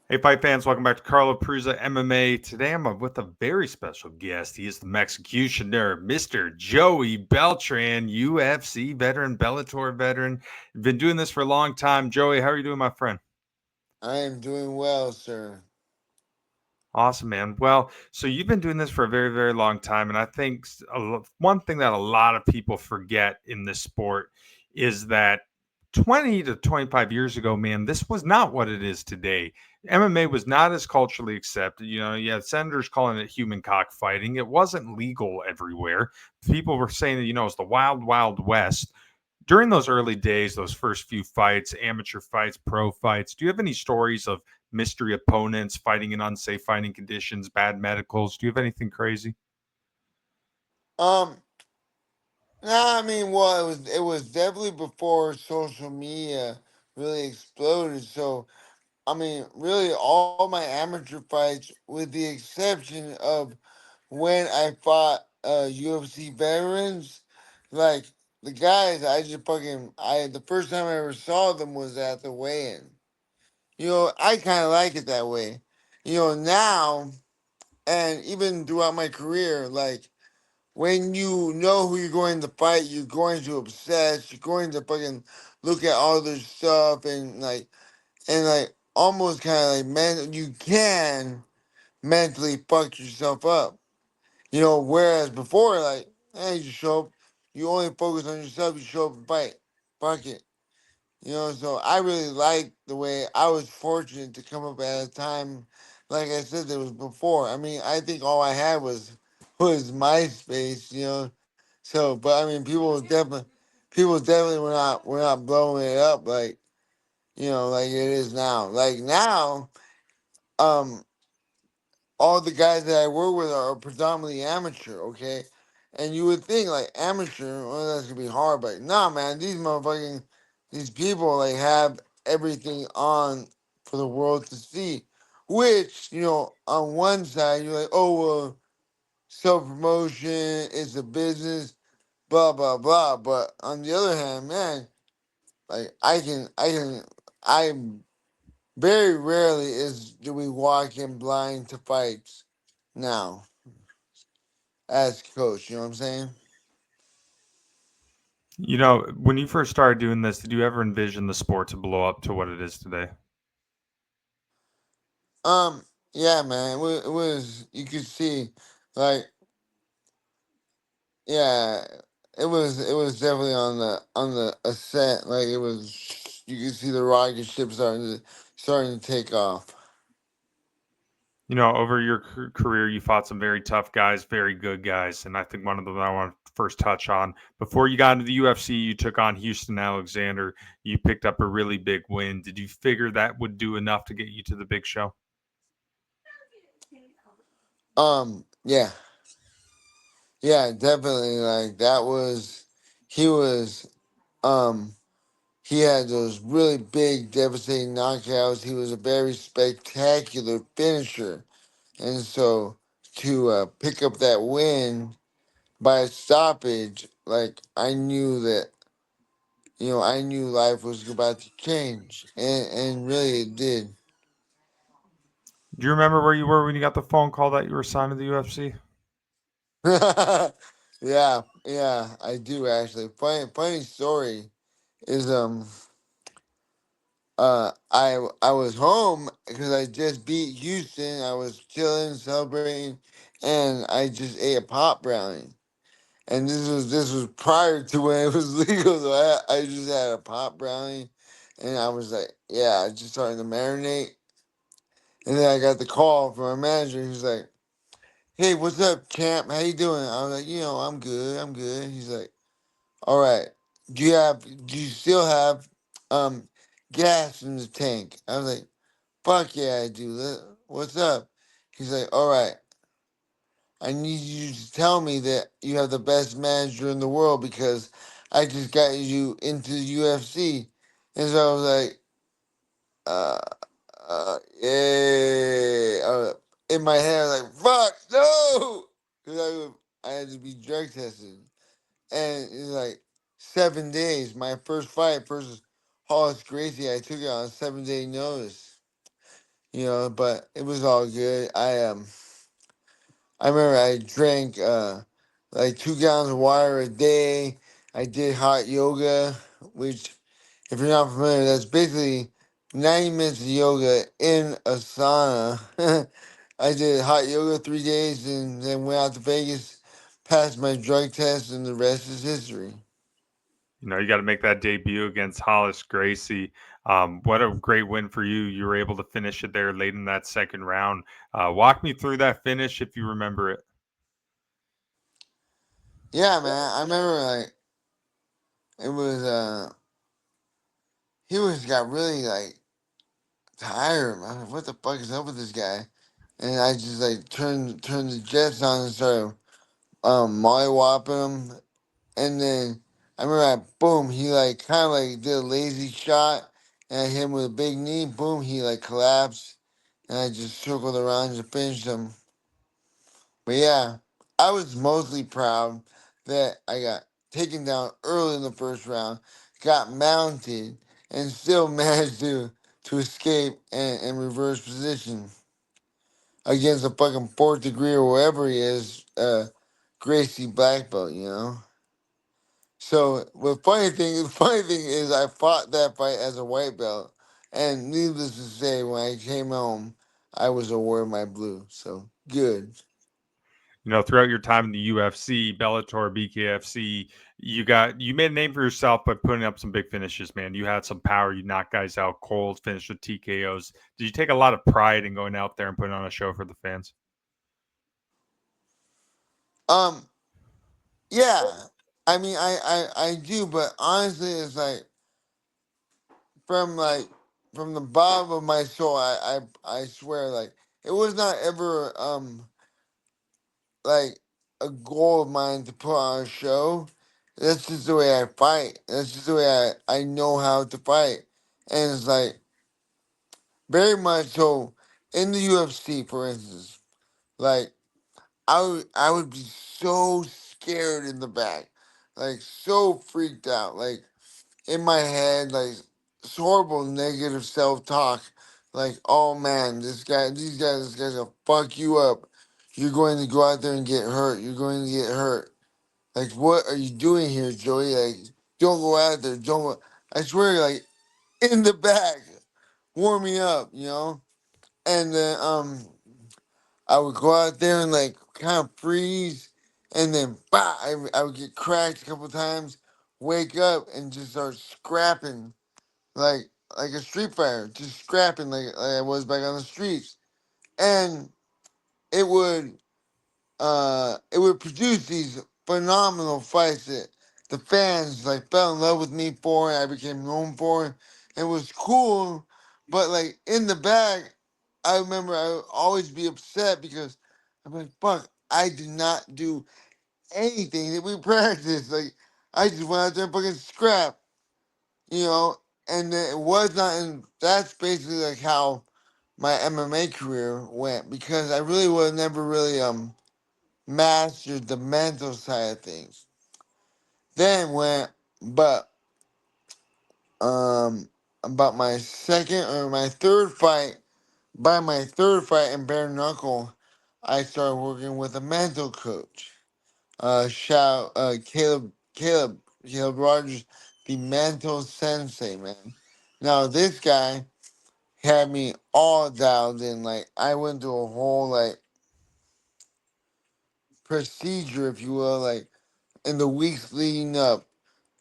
Hey, fight fans, welcome back to Carlo Prusa MMA. Today I'm with a very special guest. He is the Executioner, Mr. Joey Beltran, UFC veteran, Bellator veteran. Been doing this for a long time. Joey, how are you doing, my friend? I am doing well, sir. Awesome, man. Well, so you've been doing this for a very, very long time. And I think one thing that a lot of people forget in this sport is that 20 to 25 years ago, man, this was not what it is today. MMA was not as culturally accepted. You had senators calling it human cockfighting. It wasn't legal everywhere. People were saying that, it's the wild, wild west. During those early days, those first few fights, amateur fights, pro fights, do you have any stories of mystery opponents fighting in unsafe fighting conditions, bad medicals? Do you have anything crazy? Um, nah, I mean, well, it was definitely before social media really exploded. So, I mean, really, all my amateur fights, with the exception of when I fought UFC veterans, like the guys, I just fucking I the first time I ever saw them was at the weigh-in. I kind of like it that way. Now and even throughout my career, like when you know who you're going to fight, you're going to obsess. You're going to fucking look at all their stuff and almost kind of like you can mentally fuck yourself up. Whereas before, like, you just show up, you only focus on yourself. You show up and fight. Fuck it. So I really like the way I was fortunate to come up at a time, like I said, that was before. I mean, I think all I had was MySpace, So, but I mean, people definitely were not blowing it up like it is now. Like now, um, all the guys that I work with are predominantly amateur, okay? And you would think like amateur, well, that's gonna be hard, but nah, man, these people like have everything on for the world to see. Which on one side you're like, oh well, self promotion is a business, blah blah blah. But on the other hand, man, like I very rarely is do we walk in blind to fights now as coach. You know what I'm saying? When you first started doing this, did you ever envision the sport to blow up to what it is today? Yeah, man. It was you could see, like, yeah, it was definitely on the ascent. Like it was, you could see the rocket ship starting to take off. Over your career, you fought some very tough guys, very good guys. And I think one of them I want to first touch on before you got into the UFC, you took on Houston Alexander. You picked up a really big win. Did you figure that would do enough to get you to the big show? Yeah, yeah, definitely. Like that was, he was, um, he had those really big, devastating knockouts. He was a very spectacular finisher. And so to pick up that win by a stoppage, like I knew life was about to change, and really it did. Do you remember where you were when you got the phone call that you were signed to the UFC? Yeah, yeah, I do actually. Funny story is I was home because I just beat Houston. I was chilling, celebrating, and I just ate a pot brownie. And this was prior to when it was legal, so I just had a pot brownie, and I was like, yeah, I just started to marinate, and then I got the call from my manager. He's like, "Hey, what's up, champ? How you doing?" I was like, I'm good, I'm good. He's like, "All right, do you still have um gas in the tank?" I was like, "Fuck yeah, I do. What's up?" He's like, "All right, I need you to tell me that you have the best manager in the world because I just got you into the UFC." And so I was like, uh, yeah. In my head, I was like, fuck, no! Because I had to be drug tested. And it's like 7 days. My first fight versus Hollis Gracie, I took it on a 7-day notice. But it was all good. I remember I drank like 2 gallons of water a day. I did hot yoga, which, if you're not familiar, that's basically 90 minutes of yoga in a sauna. I did hot yoga 3 days and then went out to Vegas, passed my drug test, and the rest is history. You got to make that debut against Hollis Gracie. What a great win for you. You were able to finish it there late in that second round. Walk me through that finish if you remember it. Yeah, man. I remember like it was he was got really like tired. I'm like, what the fuck is up with this guy? And I just like turned the jets on and started mollywhopping him. And then I remember boom, he like kind of like did a lazy shot, and I hit him with a big knee. Boom, he like collapsed, and I just circled around to finish him. But yeah, I was mostly proud that I got taken down early in the first round, got mounted, and still managed to escape and reverse position against a fucking fourth degree or wherever he is, Gracie black belt. So the funny thing is, I fought that fight as a white belt, and needless to say, when I came home, I was awarded my blue. So good. Throughout your time in the UFC, Bellator, BKFC, you made a name for yourself by putting up some big finishes, man. You had some power. You knocked guys out cold, finished with TKOs. Did you take a lot of pride in going out there and putting on a show for the fans? Um, yeah, I mean, I do, but honestly, it's from like from the bottom of my soul, I swear, like it was not ever like a goal of mine to put on a show. That's just the way I fight. That's just the way I know how to fight. And it's like very much so in the UFC, for instance, like I would be so scared in the back, like so freaked out, like in my head, like it's horrible negative self talk, like oh man, this guy's gonna fuck you up. You're going to go out there and get hurt. You're going to get hurt. Like what are you doing here, Joey? Like don't go out there. Don't. I swear, like in the back, warm me up. And then I would go out there and like kind of freeze, and then bah, I would get cracked a couple times, wake up and just start scrapping like a street fighter, just scrapping like I was back on the streets, and it would it would produce these phenomenal fights that the fans like fell in love with me for, and I became known for. It was cool, but like in the back, I remember I would always be upset because I'm like, fuck, I did not do anything that we practiced. Like I just went out there and fucking scrap, you know, and it was not, and that's basically like how my MMA career went because I really would never really mastered the mental side of things. Then when, but um, about my second or my third fight, by my third fight in bare knuckle, I started working with a mental coach. Shout Caleb Rogers, the mental sensei, man. Now this guy had me all dialed in. Like I went through a whole like procedure, if you will, like in the weeks leading up.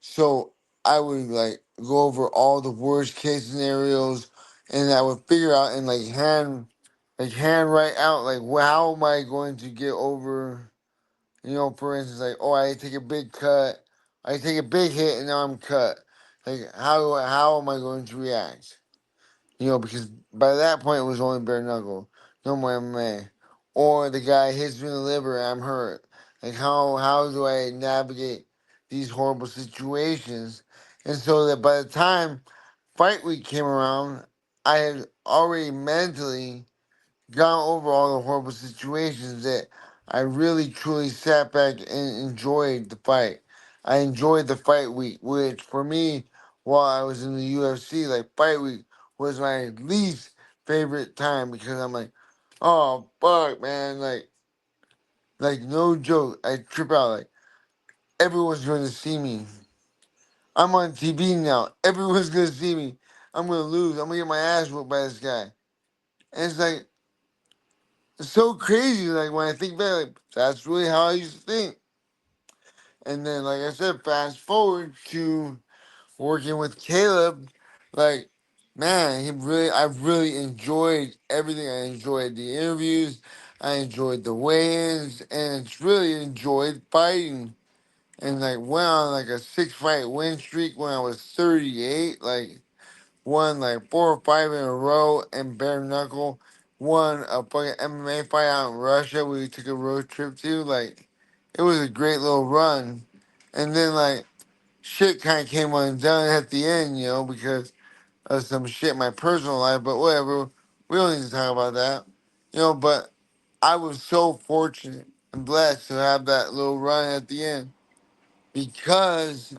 So I would like go over all the worst case scenarios, and I would figure out and hand write out like how am I going to get over. For instance, like oh I take a big cut, I take a big hit, and now I'm cut. Like how am I going to react? Because by that point it was only bare knuckle, no more MMA. Or the guy hits me in the liver, I'm hurt. Like how do I navigate these horrible situations? And so that by the time fight week came around, I had already mentally gone over all the horrible situations that I really truly sat back and enjoyed the fight. I enjoyed the fight week, which for me, while I was in the UFC, like fight week was my least favorite time because I'm like, oh fuck, man, like no joke, I trip out like everyone's going to see me. I'm on TV now. Everyone's gonna see me. I'm gonna lose. I'm gonna get my ass whooped by this guy. And it's like it's so crazy. Like when I think back, like that's really how I used to think. And then, like I said, fast forward to working with Caleb. Like, man, I really enjoyed everything. I enjoyed the interviews. I enjoyed the weigh-ins, and it's really enjoyed fighting. And like went on like a 6 fight win streak when I was 38. Like won like 4 or 5 in a row and bare knuckle. Won a fucking MMA fight out in Russia we took a road trip to. Like, it was a great little run. And then, like, shit kind of came undone at the end, because of some shit in my personal life, but whatever. We don't need to talk about that. But I was so fortunate and blessed to have that little run at the end because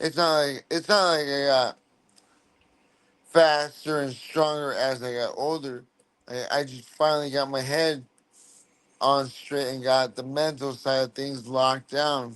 it's not like I got faster and stronger as I got older. I just finally got my head on straight and got the mental side of things locked down.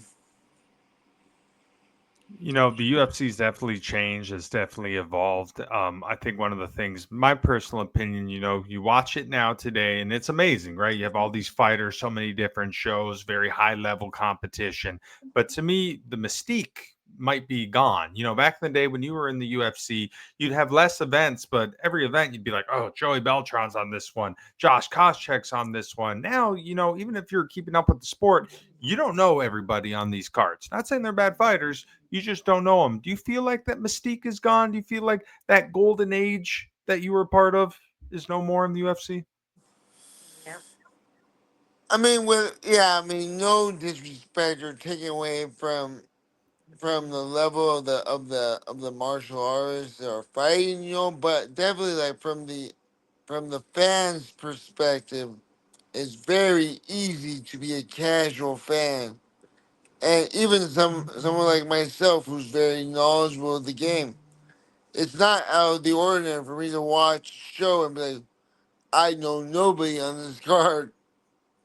The UFC's definitely changed. It's definitely evolved. I think one of the things, my personal opinion, you watch it now today, and it's amazing, right? You have all these fighters, so many different shows, very high level competition. But to me, the mystique might be gone. Back in the day when you were in the UFC, you'd have less events, but every event you'd be like, oh, Joey Beltran's on this one, Josh Koscheck's on this one. Now, even if you're keeping up with the sport, you don't know everybody on these cards. Not saying they're bad fighters, you just don't know them. Do you feel like that mystique is gone? Do you feel like that golden age that you were a part of is no more in the UFC? I mean, yeah, I mean, no disrespect or taking away from the level of the martial artists or fighting, but definitely like from the fans' perspective, it's very easy to be a casual fan. And even someone like myself who's very knowledgeable of the game, it's not out of the ordinary for me to watch a show and be like, I know nobody on this card,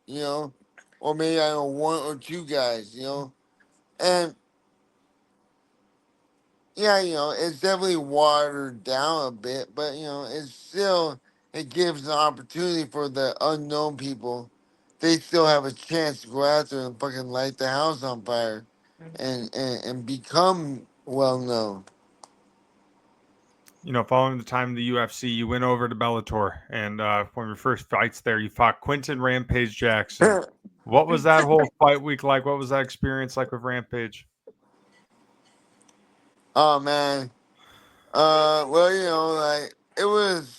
you know, or maybe I know one or two guys. And yeah, it's definitely watered down a bit, but it gives an opportunity for the unknown people. They still have a chance to go out there and fucking light the house on fire and become well known. Following the time in the UFC, you went over to Bellator, and one of your first fights there, you fought Quinton Rampage Jackson. What was that whole fight week like? What was that experience like with Rampage? Oh man. Well, like it was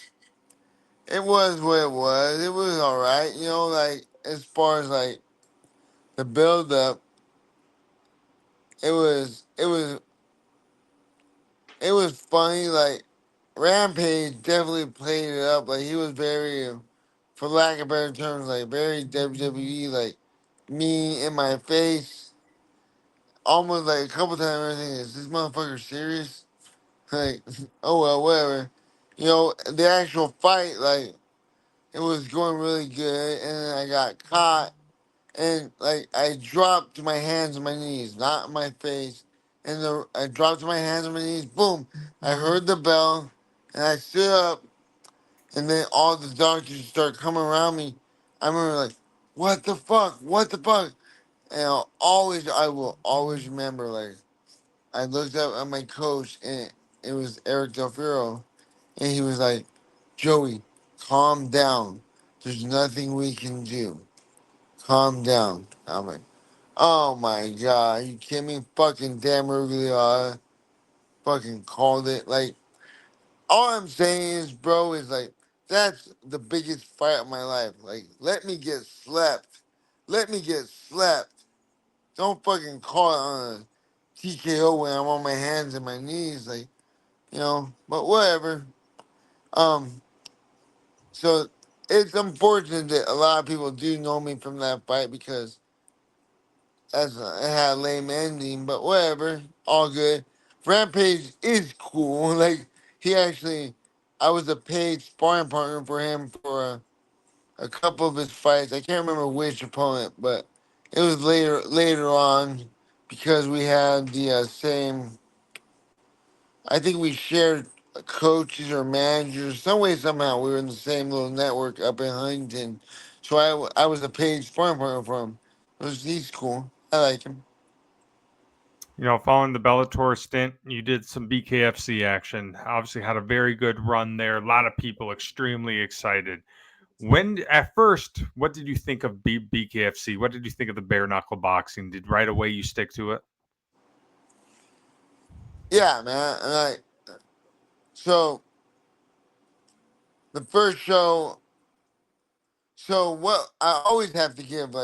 what it was. It was all right, like as far as like the build up, it was funny. Like Rampage definitely played it up. Like he was very, for lack of better terms, like very WWE, like me in my face, almost like a couple times. Everything is this motherfucker serious? Like, oh well, whatever. The actual fight, like it was going really good, and then I got caught, and like I dropped to my hands and my knees, not my face, and I dropped to my hands and my knees. Boom! I heard the bell, and I stood up, and then all the doctors start coming around me. I remember like, what the fuck? What the fuck? And I will always remember like I looked up at my coach, and it was Eric Del Firo, and he was like, Joey, calm down. There's nothing we can do. Calm down. I'm like, oh my god, you kidding me? Fucking damn Rugaliotta. Fucking called it. Like, all I'm saying is, bro, is like, that's the biggest fight of my life. Like, let me get slept. Let me get slept. Don't fucking call it on a TKO when I'm on my hands and my knees. Like, but whatever. Um, So it's unfortunate that a lot of people do know me from that fight because it had a lame ending, but whatever, all good. Rampage is cool. Like he actually I was a paid sparring partner for him for a couple of his fights. I can't remember which opponent, but it was later on because we had the same. I think we shared coaches or managers some way somehow. We were in the same little network up in Huntington, so I was a paid sparring partner for him. He's cool. I like him. Following the Bellator stint, you did some BKFC action. Obviously, had a very good run there. A lot of people extremely excited. When at first, what did you think of BKFC? What did you think of the bare knuckle boxing? Did right away you stick to it? Yeah, man. And so the first show. So what I always have to give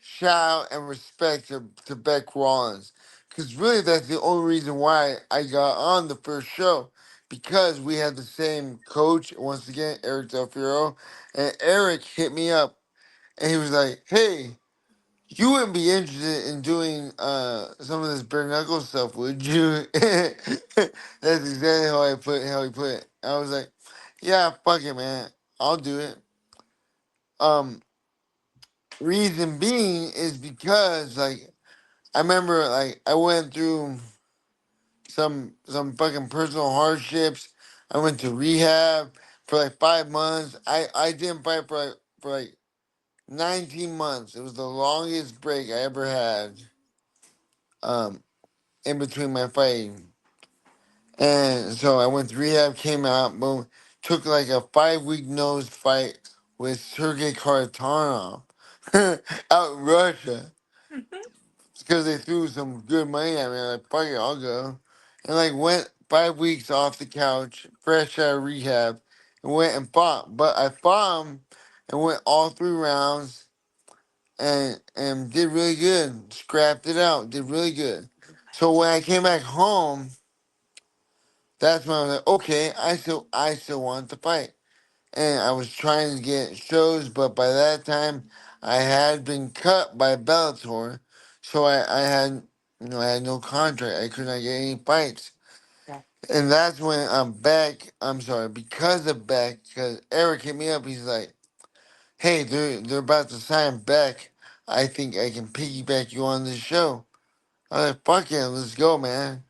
shout and respect to Beck Rollins. Because really, that's the only reason why I got on the first show. Because we had the same coach, once again, Eric Del Fiero. And Eric hit me up and he was like, hey, you wouldn't be interested in doing some of this bare knuckle stuff, would you? That's exactly how he put it. I was like, yeah, fuck it, man. I'll do it. Um, Reason being is because I remember I went through some fucking personal hardships. I went to rehab for 5 months. I didn't fight for 19 months. It was the longest break I ever had um in between my fighting. And so I went to rehab, came out, boom, took a 5 week nose fight with Sergey Karatanov out in Russia. Because they threw some good money at me. I'm like, fuck it, I'll go. And went 5 weeks off the couch, fresh out of rehab, and went and fought. But I fought him and went all 3 rounds and did really good. Scrapped it out, did really good. So when I came back home, that's when I was like, okay, I still want to fight. And I was trying to get shows, but by that time I had been cut by Bellator, so I had I had no contract. I could not get any fights, and that's when I'm sorry, because of Beck, because Eric hit me up. He's like, "Hey, they're about to sign Beck. I think I can piggyback you on this show." I was like, "Fuck yeah, let's go, man."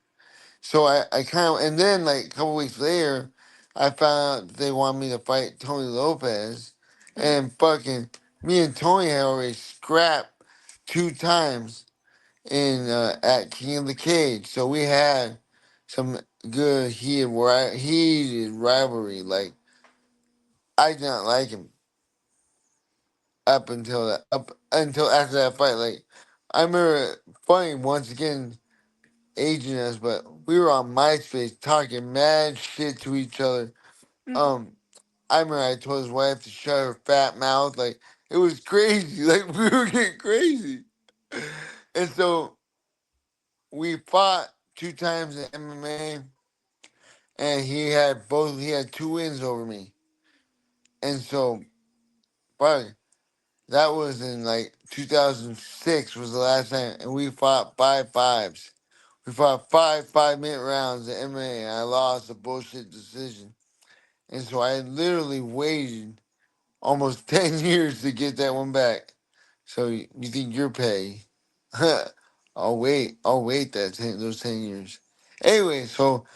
So I kind of, and then a couple weeks later, I found out they wanted me to fight Tony Lopez, and fucking me and Tony had already scrapped 2 times in at King of the Cage, so we had some good heated rivalry. I did not like him up until after that fight. I remember funny once again aging us, but we were on MySpace talking mad shit to each other. Um, I remember I told his wife to shut her fat mouth. It was crazy. We were getting crazy. And so we fought 2 times in MMA, and he had 2 wins over me. And so, fuck, that was in 2006 was the last time, and we fought 5 5s. We fought 5 5-minute rounds in MMA, and I lost a bullshit decision. And so I literally waited almost 10 years to get that one back. So you think you're pay? I'll wait those 10 years. Anyway, so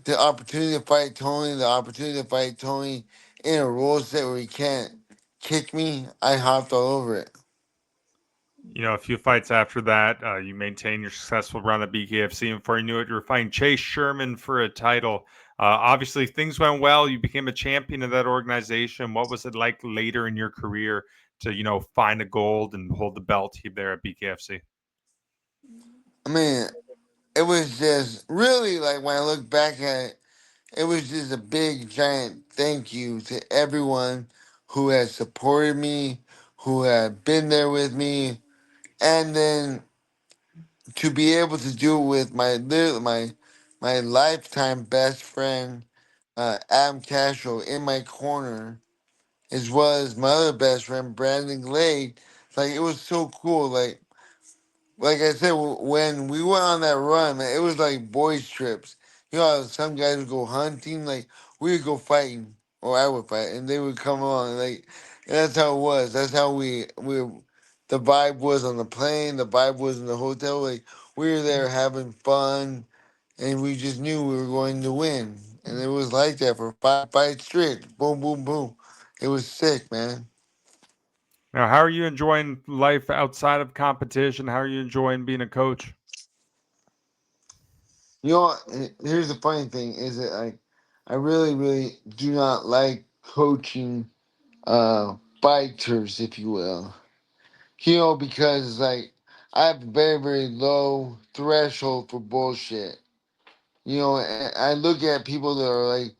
the opportunity to fight Tony, the opportunity to fight Tony in a rule set where he can't kick me, I hopped all over it. A few fights after that, you maintained your successful run at BKFC, and before you knew it, you were fighting Chase Sherman for a title. Obviously, things went well. You became a champion of that organization. What was it like later in your career to, find a gold and hold the belt there at BKFC? I mean, it was just really when I look back at it, it was just a big giant thank you to everyone who has supported me, who had been there with me, and then to be able to do it with my lifetime best friend, Adam Castro, in my corner, as well as my other best friend, Brandon Glade. It was so cool. Like I said, when we went on that run, man, it was like boys trips. How some guys would go hunting. we would go fighting, or I would fight, and they would come along. Like and that's how it was. That's how we the vibe was on the plane. The vibe was in the hotel. Like we were there having fun, and we just knew we were going to win. And it was like that for 5 fights straight. Boom, boom, boom. It was sick, man. Now, how are you enjoying life outside of competition? How are you enjoying being a coach? You know, here's the funny thing: is that I really, really do not like coaching fighters, if you will. You know, because like I have a very, very low threshold for bullshit. You know, and I look at people that are like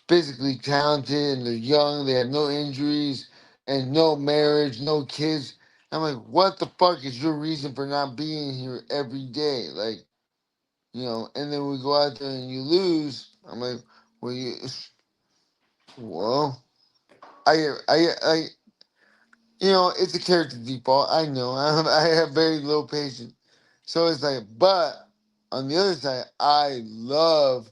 physically talented and they're young, they have no injuries and no marriage, no kids. I'm like, what the fuck is your reason for not being here every day? Like, you know, and then we go out there and you lose. I'm like, well, well, I, you know, it's a character default. I know. I have very low patience. So it's like, but on the other side, I love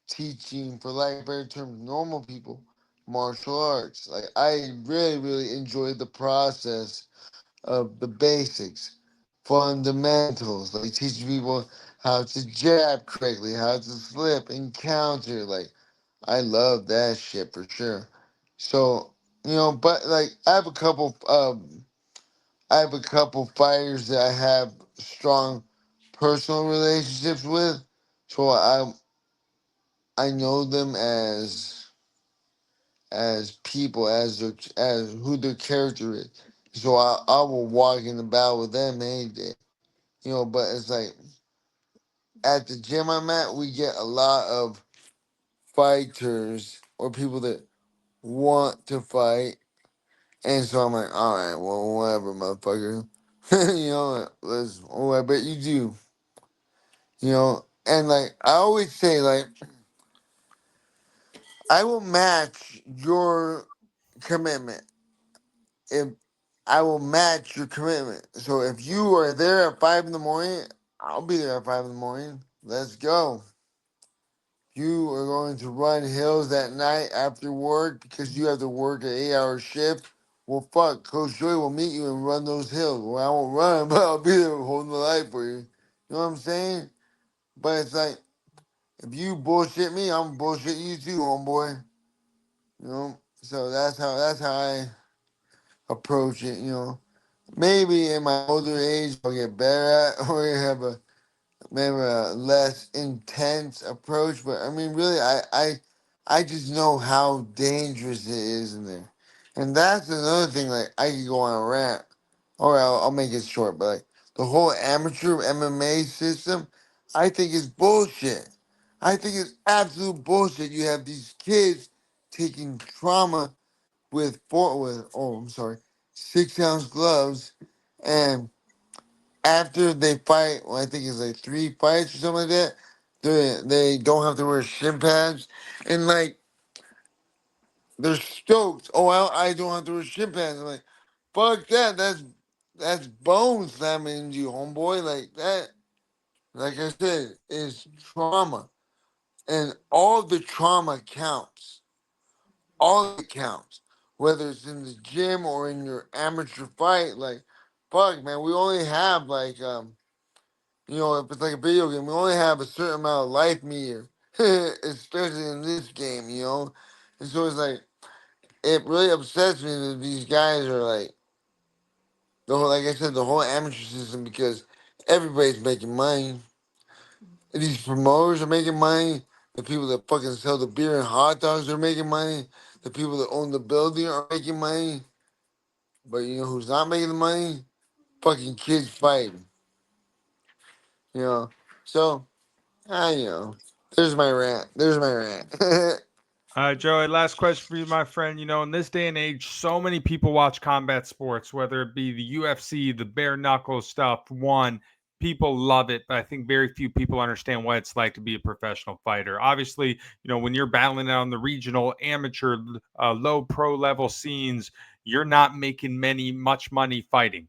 teaching, for lack of better terms, normal people martial arts. Like, I really, really enjoy the process of the basics, fundamentals, like teaching people how to jab correctly, how to slip and counter. Like, I love that shit for sure. So, you know, but like, I have a couple fighters that I have strong personal relationships with, so I know them as people, as who their character is. So I will walk in the battle with them any day, you know. But it's like at the gym I'm at, we get a lot of fighters or people that want to fight, and so I'm like, all right, well, whatever, motherfucker. You know, let's. Oh, I bet you do. You know, and like I always say, like I will match your commitment if I will match your commitment. So if you are there at 5 in the morning, I'll be there at 5 in the morning. Let's go. You are going to run hills that night after work because you have to work an 8 hour shift. Well, fuck, Coach Joey will meet you and run those hills. Well, I won't run, but I'll be there holding the light for you. You know what I'm saying? But it's like, if you bullshit me, I'm bullshit you too, homeboy. You know? So that's how I approach it, you know. Maybe in my older age I'll get better at or have a maybe a less intense approach, but I mean really I just know how dangerous it is in there. And that's another thing, like I could go on a rant. Or I'll make it short, but like the whole amateur MMA system, I think is bullshit. I think it's absolute bullshit. You have these kids taking trauma with I'm sorry, 6 ounce gloves, and after they fight, well, I think it's like 3 fights or something like that. They don't have to wear shin pads, and like they're stoked. Oh, I don't have to wear shin pads. I'm like, fuck that. That's bone slamming into you, homeboy. Like that. Like I said, is trauma, and all the trauma counts. All of it counts, whether it's in the gym or in your amateur fight. Like, fuck, man, we only have like you know, if it's like a video game, we only have a certain amount of life meter, especially in this game, you know. And so it's like it really upsets me that these guys are like the whole, like I said, the whole amateur system because everybody's making money. These promoters are making money. The people that fucking sell the beer and hot dogs are making money. The people that own the building are making money. But you know who's not making the money? Fucking kids fighting. You know. So you know. There's my rant. There's my rant. Joey, last question for you, my friend. You know, in this day and age, so many people watch combat sports, whether it be the UFC, the bare knuckle stuff. One, people love it, but I think very few people understand what it's like to be a professional fighter. Obviously, you know, when you're battling out on the regional, amateur, low pro level scenes, you're not making much money fighting.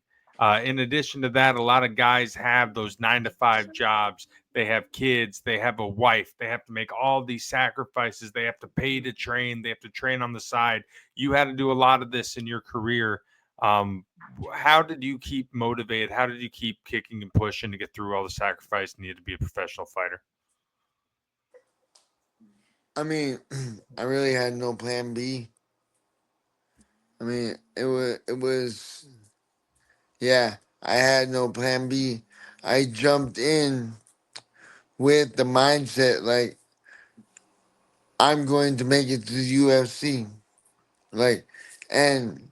In addition to that, a lot of guys have those 9 to 5 jobs they have kids, they have a wife, they have to make all these sacrifices, they have to pay to train, they have to train on the side. You had to do a lot of this in your career. Um, how did you keep motivated? How did you keep kicking and pushing to get through all the sacrifice needed to be a professional fighter? I mean, I really had no plan B. I mean, it was yeah, I had no plan B. I jumped in with the mindset like I'm going to make it to the UFC. Like, and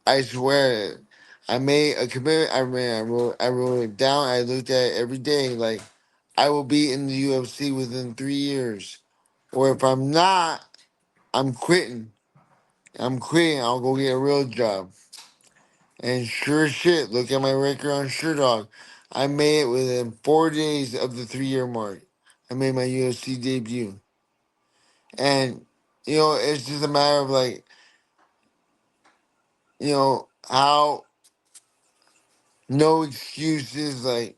I swear, I made a commitment. I wrote it down. I looked at it every day. Like, I will be in the UFC within 3 years, or if I'm not, I'm quitting. I'm quitting. I'll go get a real job. And sure as shit, look at my record on SureDog. I made it within 4 days of the 3 year mark. I made my UFC debut. And, it's just a matter of like, how no excuses, like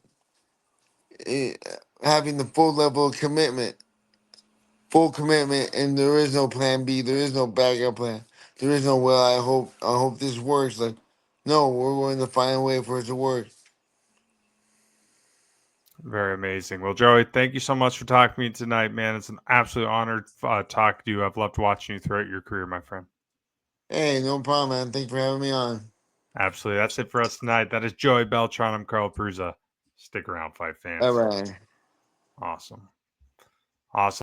eh, having the full level of commitment, full commitment, and there is no plan B. There is no backup plan. There is no well. I hope this works. Like, no, we're going to find a way for it to work. Very amazing. Well, Joey, thank you so much for talking to me tonight, man. It's an absolute honor talking to you. I've loved watching you throughout your career, my friend. Hey, no problem, man. Thanks for having me on. Absolutely. That's it for us tonight. That is Joey Beltran. I'm Carl Prusa. Stick around, fight Bye fans. bye. Awesome. Awesome.